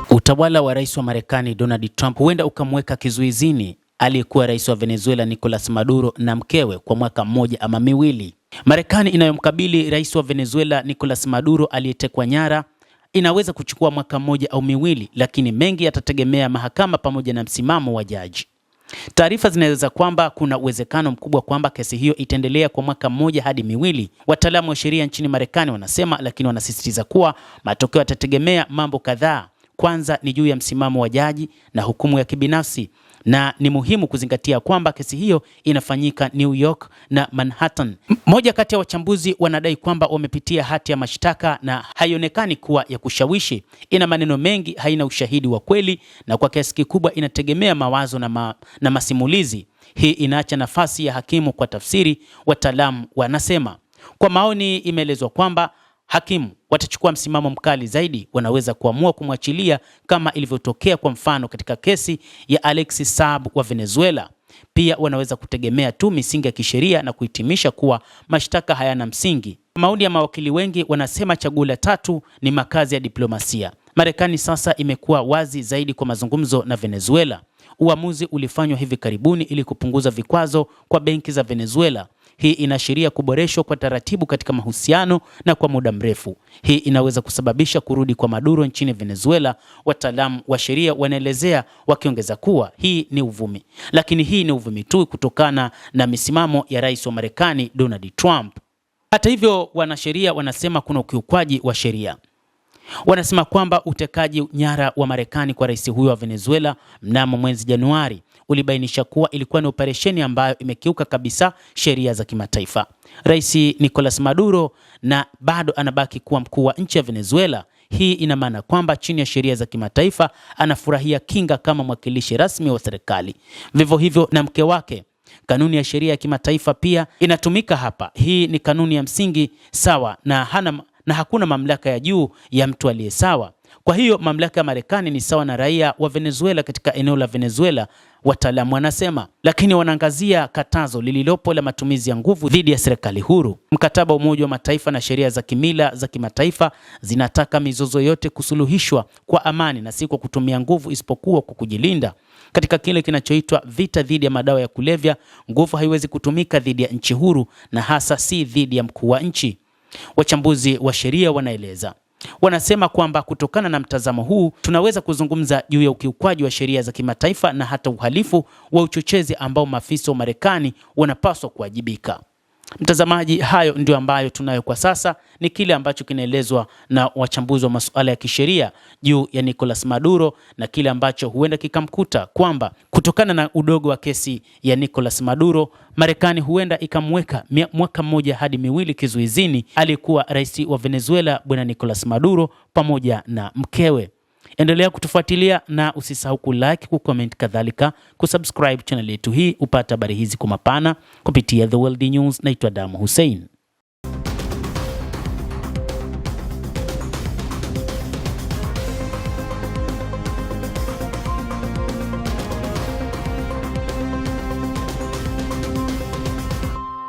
Utawala wa rais wa Marekani Donald Trump huenda ukamweka kizuizini aliyekuwa rais wa Venezuela Nicolas Maduro na mkewe kwa mwaka mmoja ama miwili. Marekani inayomkabili rais wa Venezuela Nicolas Maduro aliyetekwa nyara inaweza kuchukua mwaka mmoja au miwili, lakini mengi yatategemea mahakama pamoja na msimamo wa jaji. Taarifa zinaeleza kwamba kuna uwezekano mkubwa kwamba kesi hiyo itaendelea kwa mwaka mmoja hadi miwili. Wataalamu wa sheria nchini Marekani wanasema, lakini wanasisitiza kuwa matokeo yatategemea mambo kadhaa. Kwanza ni juu ya msimamo wa jaji na hukumu ya kibinafsi, na ni muhimu kuzingatia kwamba kesi hiyo inafanyika New York na Manhattan. Moja kati ya wachambuzi wanadai kwamba wamepitia hati ya mashtaka na haionekani kuwa ya kushawishi. Ina maneno mengi, haina ushahidi wa kweli, na kwa kiasi kikubwa inategemea mawazo na masimulizi. Hii inaacha nafasi ya hakimu kwa tafsiri, wataalamu wanasema. Kwa maoni, imeelezwa kwamba hakimu watachukua msimamo mkali zaidi. Wanaweza kuamua kumwachilia kama ilivyotokea kwa mfano katika kesi ya Alexis Saab wa Venezuela. Pia wanaweza kutegemea tu misingi ya kisheria na kuhitimisha kuwa mashtaka hayana msingi. Maoni ya mawakili wengi wanasema chaguo la tatu ni makazi ya diplomasia. Marekani sasa imekuwa wazi zaidi kwa mazungumzo na Venezuela. Uamuzi ulifanywa hivi karibuni ili kupunguza vikwazo kwa benki za Venezuela. Hii inaashiria kuboreshwa kwa taratibu katika mahusiano na kwa muda mrefu. Hii inaweza kusababisha kurudi kwa Maduro nchini Venezuela. Wataalamu wa sheria wanaelezea, wakiongeza kuwa hii ni uvumi. Lakini hii ni uvumi tu kutokana na misimamo ya rais wa Marekani Donald Trump. Hata hivyo, wanasheria wanasema kuna ukiukwaji wa sheria. Wanasema kwamba utekaji nyara wa Marekani kwa rais huyo wa Venezuela mnamo mwezi Januari ulibainisha kuwa ilikuwa ni operesheni ambayo imekiuka kabisa sheria za kimataifa. Rais Nicolas Maduro na bado anabaki kuwa mkuu wa nchi ya Venezuela. Hii ina maana kwamba chini ya sheria za kimataifa anafurahia kinga kama mwakilishi rasmi wa serikali. Vivyo hivyo na mke wake. Kanuni ya sheria ya kimataifa pia inatumika hapa. Hii ni kanuni ya msingi sawa na hakuna mamlaka ya juu ya mtu aliye sawa. Kwa hiyo mamlaka ya Marekani ni sawa na raia wa Venezuela katika eneo la Venezuela, wataalamu wanasema. Lakini wanaangazia katazo lililopo la matumizi ya nguvu dhidi ya serikali huru. Mkataba wa Umoja wa Mataifa na sheria za kimila za kimataifa zinataka mizozo yote kusuluhishwa kwa amani na si kwa kutumia nguvu, isipokuwa kwa kujilinda. Katika kile kinachoitwa vita dhidi ya madawa ya kulevya, nguvu haiwezi kutumika dhidi ya nchi huru na hasa si dhidi ya mkuu wa nchi. Wachambuzi wa sheria wanaeleza. Wanasema kwamba kutokana na mtazamo huu tunaweza kuzungumza juu ya ukiukwaji wa sheria za kimataifa na hata uhalifu wa uchochezi ambao maafisa wa Marekani wanapaswa kuwajibika. Mtazamaji, hayo ndio ambayo tunayo kwa sasa, ni kile ambacho kinaelezwa na wachambuzi wa masuala ya kisheria juu ya Nicolas Maduro na kile ambacho huenda kikamkuta, kwamba kutokana na udogo wa kesi ya Nicolas Maduro, Marekani huenda ikamweka mwaka mmoja hadi miwili kizuizini aliyekuwa rais wa Venezuela bwana Nicolas Maduro pamoja na mkewe. Endelea kutufuatilia na usisahau kulike, kucomment, kadhalika kusubscribe channel yetu hii upate habari hizi kwa mapana kupitia The World News. Naitwa Damu Hussein.